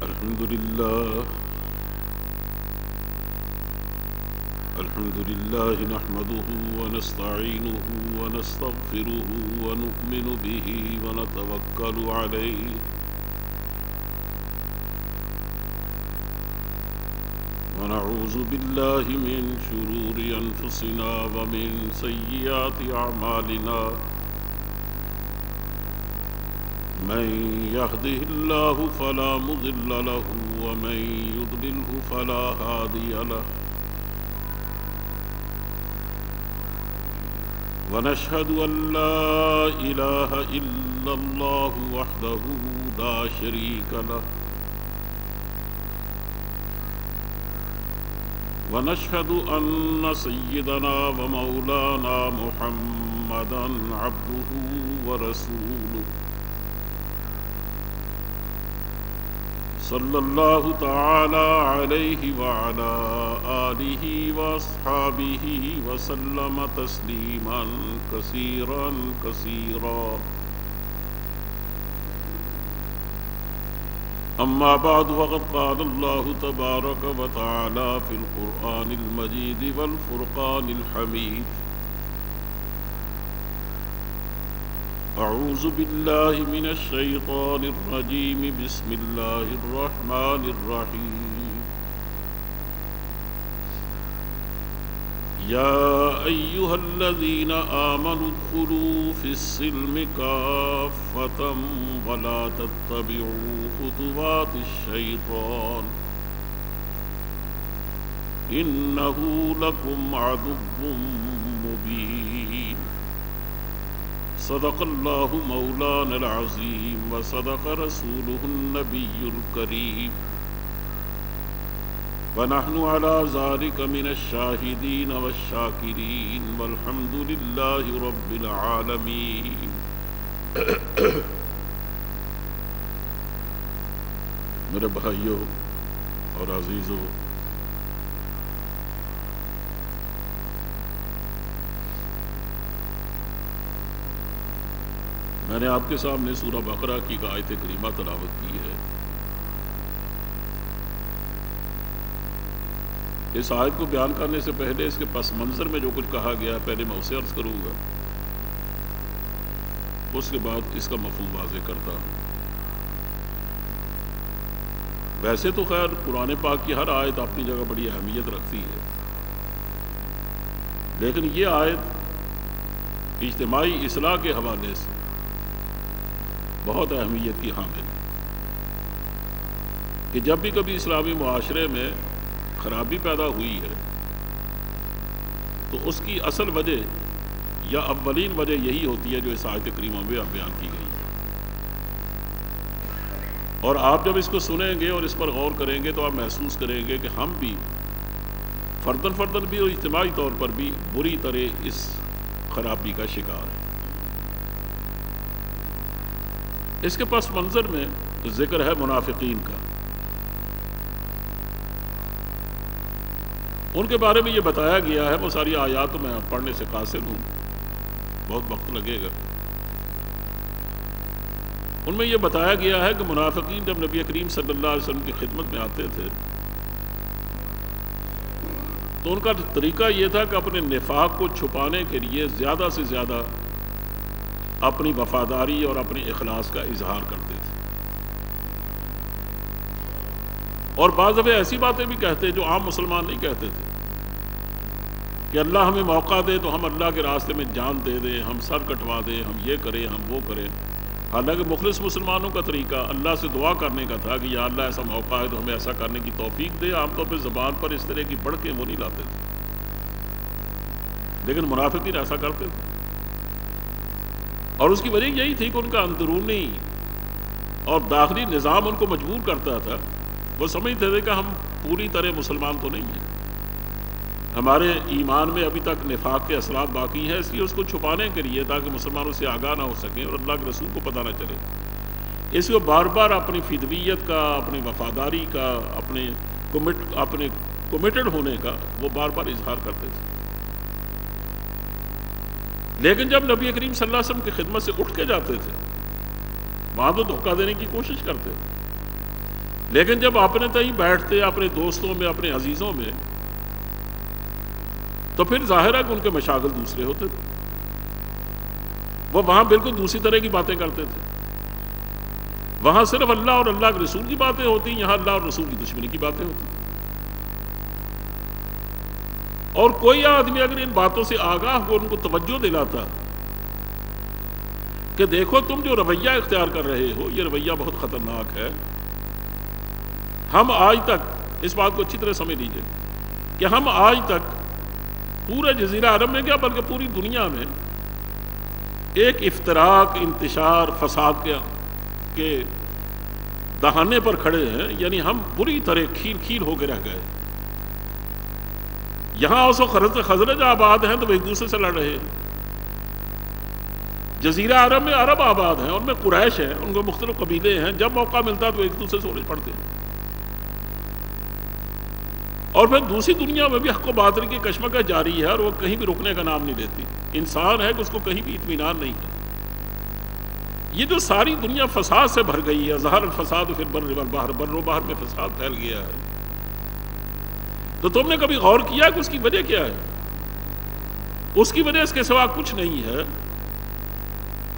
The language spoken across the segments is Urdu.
الحمد لله نحمده ونستعينه ونستغفره ونؤمن به ونتوكل عليه ونعوذ بالله من شرور أنفسنا ومن سيئات أعمالنا من يهده الله فلا مضل له ومن يضلله فلا هادي له ونشهد أن لا إله إلا الله وحده لا شريك له ونشهد أن سيدنا ومولانا محمدا عبده ورسوله صلى الله تعالى عليه وعلى آله وأصحابه وسلم تسليما كثيرا كثيرا أما بعد فقد قال الله تبارك وتعالى في القرآن المجيد والفرقان الحميد أعوذ بالله من الشيطان الرجيم بسم الله الرحمن الرحيم يا أيها الذين آمنوا ادخلوا في السلم كافة ولا تتبعوا خطوات الشيطان إنه لكم عدو مبين صدق الله مولانا العظيم وصدق رسوله النبي الكريم ونحن على ذلك من الشاهدين والشاكرين والحمد لله رب العالمين میرے بھائیوں اور عزیزوں، میں نے آپ کے سامنے سورہ بقرہ کی ایک آیت کریمہ تلاوت کی ہے۔ اس آیت کو بیان کرنے سے پہلے اس کے پس منظر میں جو کچھ کہا گیا ہے پہلے میں اسے عرض کروں گا، اس کے بعد اس کا مفہوم واضح کرتا ہوں۔ ویسے تو خیر قرآن پاک کی ہر آیت اپنی جگہ بڑی اہمیت رکھتی ہے، لیکن یہ آیت اجتماعی اصلاح کے حوالے سے بہت اہمیت کی حامل ہے کہ جب بھی کبھی اسلامی معاشرے میں خرابی پیدا ہوئی ہے تو اس کی اصل وجہ یا اولین وجہ یہی ہوتی ہے جو اس آیت کریمہ میں بیان کی گئی ہے۔ اور آپ جب اس کو سنیں گے اور اس پر غور کریں گے تو آپ محسوس کریں گے کہ ہم بھی فردن بھی اور اجتماعی طور پر بھی بری طرح اس خرابی کا شکار ہیں۔ اس کے پس منظر میں ذکر ہے منافقین کا۔ ان کے بارے میں یہ بتایا گیا ہے، وہ ساری آیات میں پڑھنے سے قاصر ہوں، بہت وقت لگے گا۔ ان میں یہ بتایا گیا ہے کہ منافقین جب نبی کریم صلی اللہ علیہ وسلم کی خدمت میں آتے تھے تو ان کا طریقہ یہ تھا کہ اپنے نفاق کو چھپانے کے لیے زیادہ سے زیادہ اپنی وفاداری اور اپنے اخلاص کا اظہار کرتے تھے، اور بعض دفعہ ایسی باتیں بھی کہتے جو عام مسلمان نہیں کہتے تھے کہ اللہ ہمیں موقع دے تو ہم اللہ کے راستے میں جان دے دیں، ہم سر کٹوا دیں، ہم یہ کریں، ہم وہ کریں۔ حالانکہ مخلص مسلمانوں کا طریقہ اللہ سے دعا کرنے کا تھا کہ یا اللہ ایسا موقع ہے تو ہمیں ایسا کرنے کی توفیق دے۔ عام طور پہ زبان پر اس طرح کی بڑھ کے وہ نہیں لاتے تھے، لیکن منافقین ایسا کرتے تھے، اور اس کی وجہ یہی تھی کہ ان کا اندرونی اور داخلی نظام ان کو مجبور کرتا تھا۔ وہ سمجھتے تھے کہ ہم پوری طرح مسلمان تو نہیں ہیں، ہمارے ایمان میں ابھی تک نفاق کے اثرات باقی ہیں، اس لیے اس کو چھپانے کے لیے تاکہ مسلمانوں سے آگاہ نہ ہو سکیں اور اللہ کے رسول کو پتہ نہ چلے، اس کو بار بار اپنی فدویت کا، اپنی وفاداری کا، اپنے کمیٹڈ ہونے کا وہ بار بار اظہار کرتے تھے۔ لیکن جب نبی کریم صلی اللہ علیہ وسلم کی خدمت سے اٹھ کے جاتے تھے وہاں تو دھوکہ دینے کی کوشش کرتے تھے، لیکن جب اپنے تئیں بیٹھتے اپنے دوستوں میں اپنے عزیزوں میں تو پھر ظاہر ہے کہ ان کے مشاغل دوسرے ہوتے تھے، وہ وہاں بالکل دوسری طرح کی باتیں کرتے تھے، وہاں صرف اللہ اور اللہ کے رسول کی باتیں ہوتی، یہاں اللہ اور رسول کی دشمنی کی باتیں ہوتی۔ اور کوئی آدمی اگر ان باتوں سے آگاہ ہو ان کو توجہ دلاتا کہ دیکھو تم جو رویہ اختیار کر رہے ہو یہ رویہ بہت خطرناک ہے، ہم آج تک اس بات کو اچھی طرح سمجھ لیجئے کہ ہم آج تک پورے جزیرہ عرب میں کیا بلکہ پوری دنیا میں ایک افتراق، انتشار، فساد کے دہانے پر کھڑے ہیں، یعنی ہم بری طرح کھیل کھیل ہو کے رہ گئے۔ یہاں اوس و خزرج آباد ہیں تو وہ ایک دوسرے سے لڑ رہے ہیں، جزیرہ عرب میں عرب آباد ہیں، ان میں قریش ہیں، ان کو مختلف قبیلے ہیں، جب موقع ملتا تو ایک دوسرے سے اڑ پڑتے ہیں۔ اور پھر دوسری دنیا میں بھی حق و باطل کی کشمکش جاری ہے اور وہ کہیں بھی رکنے کا نام نہیں لیتی۔ انسان ہے کہ اس کو کہیں بھی اطمینان نہیں ہے۔ یہ جو ساری دنیا فساد سے بھر گئی ہے، ظہر الفساد فی البر والبحر، بر و بحر میں فساد پھیل گیا ہے، تو تم نے کبھی غور کیا کہ اس کی وجہ کیا ہے؟ اس کی وجہ اس کے سوا کچھ نہیں ہے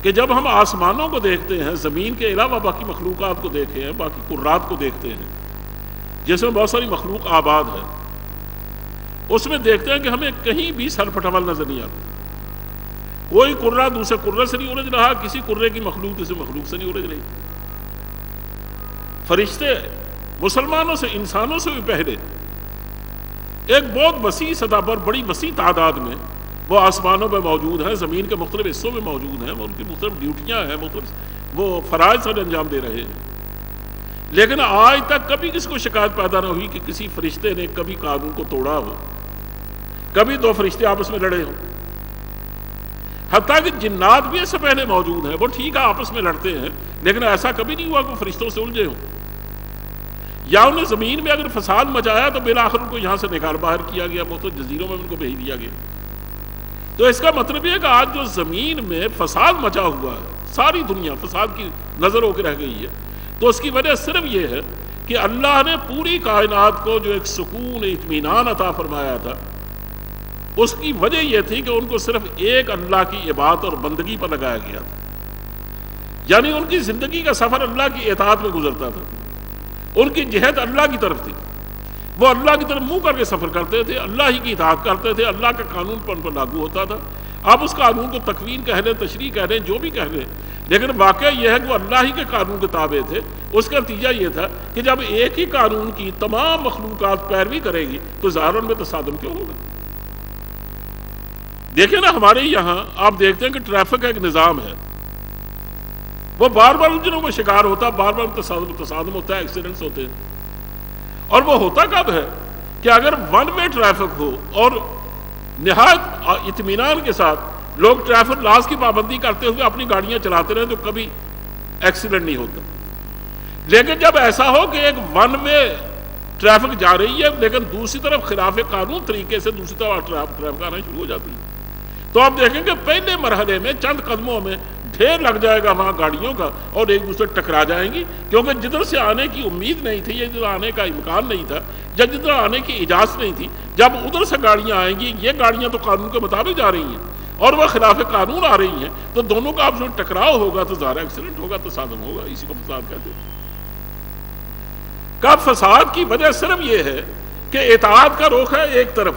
کہ جب ہم آسمانوں کو دیکھتے ہیں، زمین کے علاوہ باقی مخلوقات کو دیکھتے ہیں، باقی قرات کو دیکھتے ہیں جس میں بہت ساری مخلوق آباد ہے، اس میں دیکھتے ہیں کہ ہمیں کہیں بھی سر پھٹول نظر نہیں آتا۔ کوئی قرہ دوسرے قرے سے نہیں اڑج رہا، کسی قرے کی مخلوق دوسرے مخلوق سے نہیں اڑج رہی۔ فرشتے مسلمانوں سے، انسانوں سے بھی پہلے ایک بہت وسیع سطح پر، بڑی وسیع تعداد میں وہ آسمانوں پہ موجود ہیں، زمین کے مختلف حصوں میں موجود ہیں، وہ ان کی مختلف ڈیوٹیاں ہیں، مختلف وہ فرائض سر انجام دے رہے ہیں۔ لیکن آج تک کبھی کسی کو شکایت پیدا نہ ہوئی کہ کسی فرشتے نے کبھی قانون کو توڑا ہو، کبھی دو فرشتے آپس میں لڑے ہوں۔ حتیٰ کہ جنات بھی اس سے پہلے موجود ہیں، وہ ٹھیک ہے آپس میں لڑتے ہیں، لیکن ایسا کبھی نہیں ہوا کہ فرشتوں سے الجھے ہوں، یا انہیں زمین میں اگر فساد مچایا تو بالآخر ان کو یہاں سے نکال باہر کیا گیا، مختلف جزیروں میں ان کو بھیج دیا گیا۔ تو اس کا مطلب یہ ہے کہ آج جو زمین میں فساد مچا ہوا ہے، ساری دنیا فساد کی نظر ہو کے رہ گئی ہے، تو اس کی وجہ صرف یہ ہے کہ اللہ نے پوری کائنات کو جو ایک سکون، اطمینان عطا فرمایا تھا، اس کی وجہ یہ تھی کہ ان کو صرف ایک اللہ کی عبادت اور بندگی پر لگایا گیا تھا، یعنی ان کی زندگی کا سفر اللہ کی اطاعت میں گزرتا تھا، ان کی جہت اللہ کی طرف تھی، وہ اللہ کی طرف منہ کر کے سفر کرتے تھے، اللہ ہی کی اطاعت کرتے تھے، اللہ کا قانون پر لاگو ہوتا تھا۔ آپ اس قانون کو تکوین کہہ لیں، تشریع کہہ لیں، جو بھی کہہ لیں، لیکن واقعہ یہ ہے کہ وہ اللہ ہی کے قانون کے تابع تھے۔ اس کا نتیجہ یہ تھا کہ جب ایک ہی قانون کی تمام مخلوقات پیروی کرے گی تو ظاہر میں تصادم کیوں ہوگا؟ دیکھیں نا، ہمارے یہاں آپ دیکھتے ہیں کہ ٹریفک کا ایک نظام ہے، وہ بار بار الجھنوں کا شکار ہوتا ہے، بار بار تصادم ہوتا ہے، ایکسیڈنٹس ہوتے ہیں۔ اور وہ ہوتا کب ہے کہ اگر ون وے ٹریفک ہو اور نہایت اطمینان کے ساتھ لوگ ٹریفک لاز کی پابندی کرتے ہوئے اپنی گاڑیاں چلاتے رہیں تو کبھی ایکسیڈنٹ نہیں ہوتا۔ لیکن جب ایسا ہو کہ ایک ون وے ٹریفک جا رہی ہے لیکن دوسری طرف خلاف قانون طریقے سے دوسری طرف ٹریفک آنا شروع ہو جاتی ہے، تو آپ دیکھیں کہ پہلے مرحلے میں چند قدموں میں ڈھیر لگ جائے گا وہاں گاڑیوں کا اور ایک دوسرے ٹکرا جائیں گی، کیونکہ جدھر سے آنے کی امید نہیں تھی، یا جدھر آنے کا امکان نہیں تھا، یا جدھر آنے کی اجازت نہیں تھی، جب ادھر سے گاڑیاں آئیں گی، یہ گاڑیاں تو قانون کے مطابق جا رہی ہیں اور وہ خلاف قانون آ رہی ہیں، تو دونوں کا آپس میں ٹکراؤ ہوگا تو ظاہر ایکسیڈنٹ ہوگا، تصادم ہوگا۔ اسی کو فساد کہتے ہیں۔ فساد کی وجہ صرف یہ ہے کہ اطاعت کا رخ ہے ایک طرف،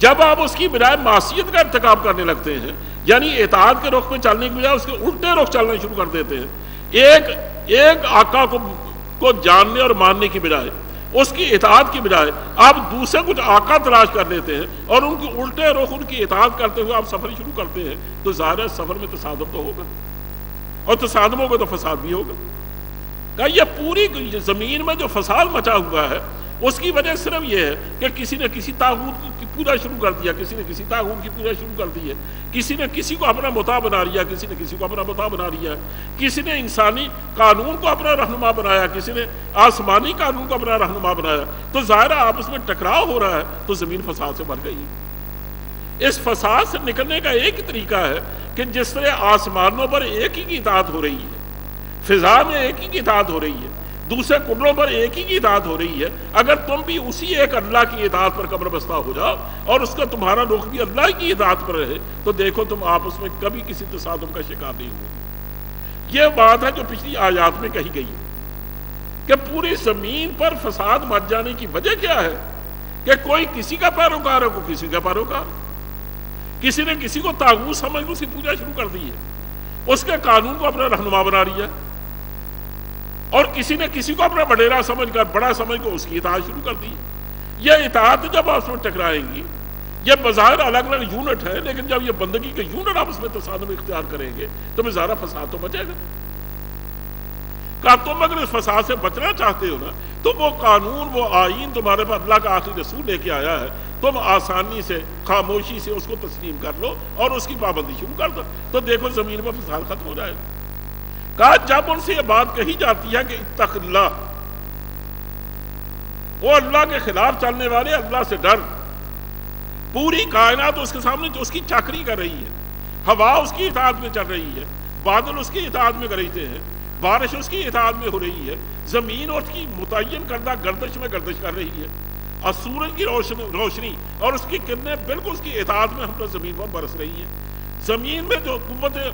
جب آپ اس کی بجائے معصیت کا ارتکاب کرنے لگتے ہیں، یعنی اطاعت کے رخ پہ چلنے کی بجائے اس کے الٹے رخ چلنا شروع کر دیتے ہیں، ایک آقا کو جاننے اور ماننے کی بجائے، اس کی اطاعت کی بجائے آپ دوسرے کچھ آقا تلاش کر لیتے ہیں اور ان کے الٹے رخ، ان کی اطاعت کرتے ہوئے آپ سفر شروع کرتے ہیں، تو ظاہر ہے سفر میں تصادم تو ہوگا، اور تصادم ہوگا تو فساد بھی ہوگا۔ کہ یہ پوری زمین میں جو فساد مچا ہوا ہے اس کی وجہ صرف یہ ہے کہ کسی نے کسی طاغوت کی پوجا شروع کر دیا، کسی نے کسی طاغوت کی پوجا شروع کر دی ہے، کسی نے کسی کو اپنا مطاع بنا لیا، کسی نے کسی کو اپنا مطاع بنا لیا، کسی نے انسانی قانون کو اپنا رہنما بنایا، کسی نے آسمانی قانون کو اپنا رہنما بنایا، تو ظاہر ہے آپس میں ٹکراؤ ہو رہا ہے، تو زمین فساد سے بھر گئی ہے۔ اس فساد سے نکلنے کا ایک ہی طریقہ ہے کہ جس طرح آسمانوں پر ایک ہی کی اطاعت ہو رہی ہے، فضا میں ایک ہی کی اطاعت ہو رہی ہے، دوسرے کلوں پر ایک ہی کی اطاعت ہو رہی ہے. اگر تم بھی اسی ایک اللہ کی اطاعت پر قبر بستہ ہو جاؤ اور اس کا تمہارا رخ بھی اللہ کی اطاعت پر رہے تو دیکھو تم آپس میں کبھی کسی تصادم کا شکار نہیں ہوگے. یہ بات ہے جو پچھلی آیات میں کہی گئی ہے کہ پوری زمین پر فساد مچ جانے کی وجہ کیا ہے کہ کوئی کسی کا پیروکار ہے, کوئی کسی کا پیروکار, کسی نے کسی کو طاغوت سمجھ کر اس کی پوجا شروع کر دی ہے, اس کے قانون کو اپنا رہنما بنا لیا, اور کسی نے کسی کو اپنا وڈیرا سمجھ کر, بڑا سمجھ کر اس کی اطاعت شروع کر دی. یہ اطاعت جب آپس میں ٹکرائیں گی, یہ بظاہر الگ الگ یونٹ ہے, لیکن جب یہ بندگی کے یونٹ آپس میں تصادم اختیار کریں گے تو مظاہرہ فساد تو بچے گا. کہ تم اگر اس فساد سے بچنا چاہتے ہو نا تو وہ قانون, وہ آئین تمہارے پاس اللہ کا آخری رسول لے کے آیا ہے, تم آسانی سے خاموشی سے اس کو تسلیم کر لو اور اس کی پابندی شروع کر دو تو دیکھو زمین پر فساد ختم ہو جائے گا. کہا جب ان سے یہ بات کہی جاتی ہے کہ اتق اللہ, وہ اللہ کے خلاف چلنے والے اللہ سے ڈر. پوری کائنات اس کے سامنے جو اس کی چاکری کر رہی ہے, ہوا اس کی اطاعت میں چل رہی ہے, بادل اس کی اطاعت میں گرجتے ہیں, بارش اس کی اطاعت میں ہو رہی ہے, زمین اور اس کی متعین کردہ گردش میں گردش کر رہی ہے, اور سورج کی روشنی اور اس کی کرنیں بالکل اس کی اطاعت میں ہم پر زمین پر برس رہی ہیں. زمین میں جو قوت ہے,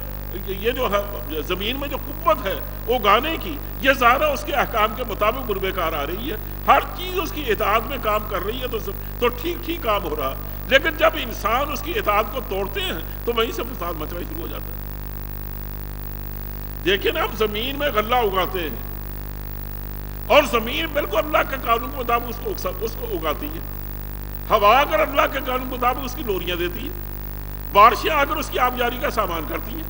یہ جو ہے زمین میں جو قوت ہے اگانے کی, یہ ظاہر اس کے احکام کے مطابق بروے کار آ رہی ہے, ہر چیز اس کی اطاعت میں کام کر رہی ہے تو ٹھیک ٹھیک کام ہو رہا. لیکن جب انسان اس کی اطاعت کو توڑتے ہیں تو وہیں سے فساد مچنا شروع ہو جاتا ہے. دیکھیں نا, ہم زمین میں غلہ اگاتے ہیں اور زمین بالکل اللہ کے قانون کے مطابق اس کو اگاتی ہے. ہوا اگر اللہ کے قانون کے مطابق اس کی لوریاں دیتی ہے, بارشیں اگر اس کی آبیاری کا سامان کرتی ہیں,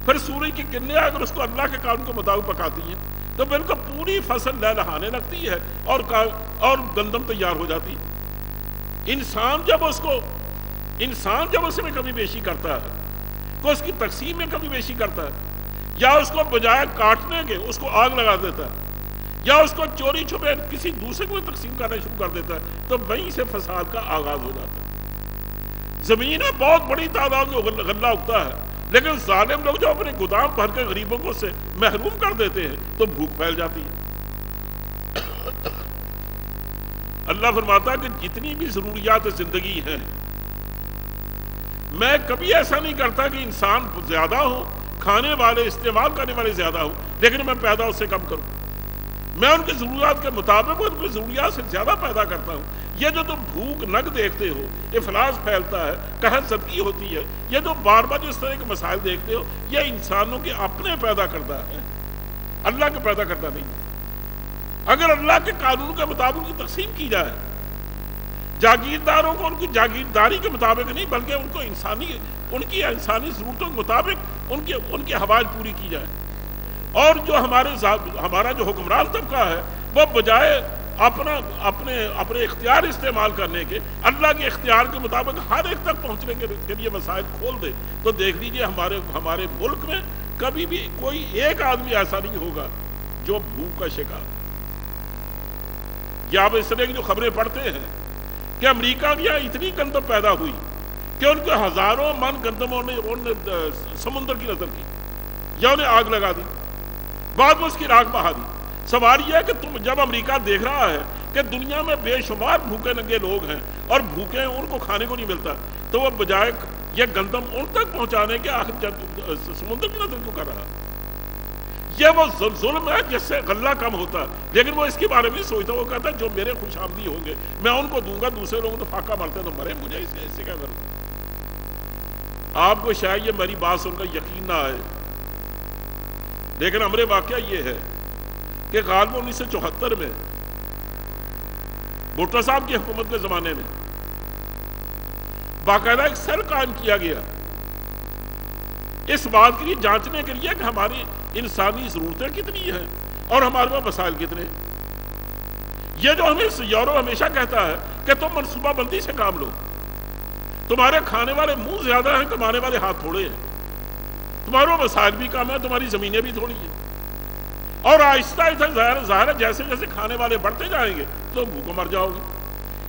پھر سورج کی کرنیں اگر اس کو اللہ کے قانون کے مطابق پکاتی ہیں تو بالکل پوری فصل لہلہانے لگتی ہے اور گندم تیار ہو جاتی ہے. انسان جب اس میں کمی بیشی کرتا ہے, تو اس کی تقسیم میں کمی بیشی کرتا ہے, یا اس کو بجائے کاٹنے کے اس کو آگ لگا دیتا ہے, یا اس کو چوری چھپے کسی دوسرے کو تقسیم کرنا شروع کر دیتا ہے, تو وہیں سے فساد کا آغاز ہو جاتا ہے. زمین میں بہت بڑی تعداد میں غلہ اگتا ہے, لیکن ظالم لوگ جو اپنے گودام بھر کے غریبوں کو سے محروم کر دیتے ہیں تو بھوک پھیل جاتی ہے. اللہ فرماتا ہے کہ جتنی بھی ضروریات زندگی ہیں, میں کبھی ایسا نہیں کرتا کہ انسان زیادہ ہو, کھانے والے استعمال کرنے والے زیادہ ہوں, لیکن میں پیدا اس سے کم کروں. میں ان کی ضروریات کے مطابق ان کی ضروریات سے زیادہ پیدا کرتا ہوں. یہ جو تم بھوک ننگ دیکھتے ہو, افلاس پھیلتا ہے, قحط زدگی ہوتی ہے, یہ جو بار بار جو اس طرح کے مسائل دیکھتے ہو, یہ انسانوں کے اپنے پیدا کرتا ہے, اللہ کے پیدا کرتا نہیں. اگر اللہ کے قانون کے مطابق کی تقسیم کی جائے, جاگیرداروں کو ان کی جاگیرداری کے مطابق نہیں بلکہ ان کی انسانی ضرورتوں کے مطابق ان کی حوائج پوری کی جائے, اور جو ہمارا جو حکمران طبقہ ہے وہ بجائے اپنے اختیار استعمال کرنے کے اللہ کے اختیار کے مطابق ہر ایک تک پہنچنے کے لیے وسائل کھول دے, تو دیکھ لیجیے ہمارے ملک میں کبھی بھی کوئی ایک آدمی ایسا نہیں ہوگا جو بھوک کا شکار. یا آپ اس طرح کی جو خبریں پڑھتے ہیں کہ امریکہ میں اتنی گندم پیدا ہوئی کہ ان کے ہزاروں من گندموں نے سمندر کی نظر کی یا انہیں آگ لگا دی, بعد میں اس کی راکھ بہا دی. سوال یہ ہے کہ جب امریکہ دیکھ رہا ہے کہ دنیا میں بے شمار بھوکے ننگے لوگ ہیں اور بھوکے ہیں, ان کو کھانے کو نہیں ملتا, تو وہ بجائے یہ گندم ان تک پہنچانے کے آخر سمندر کی نظر کیوں کر رہا. یہ وہ ظلم ہے جس سے غلہ کم ہوتا ہے, لیکن وہ اس کے بارے میں سوچتا, وہ کہتا ہے جو میرے خوش آمدی ہوں گے میں ان کو دوں گا, دوسرے لوگ تو فاقہ مرتے تو مرے, مجھے اس سے کیا کروں. آپ کو شاید یہ میری بات سن کر یقین نہ آئے, لیکن امر واقعہ یہ ہے کہ غالباً 1974 میں بھٹو صاحب کی حکومت کے زمانے میں باقاعدہ ایک سیل قائم کیا گیا اس بات کے لیے جانچنے کے لیے کہ ہماری انسانی ضرورتیں کتنی ہیں اور ہمارے پاس وسائل کتنے. یہ جو ہمیں یورپ ہمیشہ کہتا ہے کہ تم منصوبہ بندی سے کام لو, تمہارے کھانے والے منہ زیادہ ہیں, کمانے والے ہاتھ تھوڑے ہیں, تمہارے وسائل بھی کم ہیں, تمہاری زمینیں بھی تھوڑی ہیں, اور آہستہ آہستہ ظاہر ہے جیسے جیسے کھانے والے بڑھتے جائیں گے تو بھوکوں مر جاؤ گے.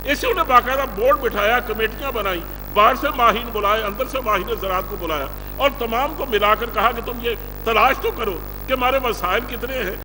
اس سے انہیں باقاعدہ بورڈ بٹھایا, کمیٹیاں بنائی, باہر سے ماہرین بلائے, اندر سے ماہرین زراعت کو بلایا, اور تمام کو ملا کر کہا کہ تم یہ تلاش تو کرو کہ ہمارے وسائل کتنے ہیں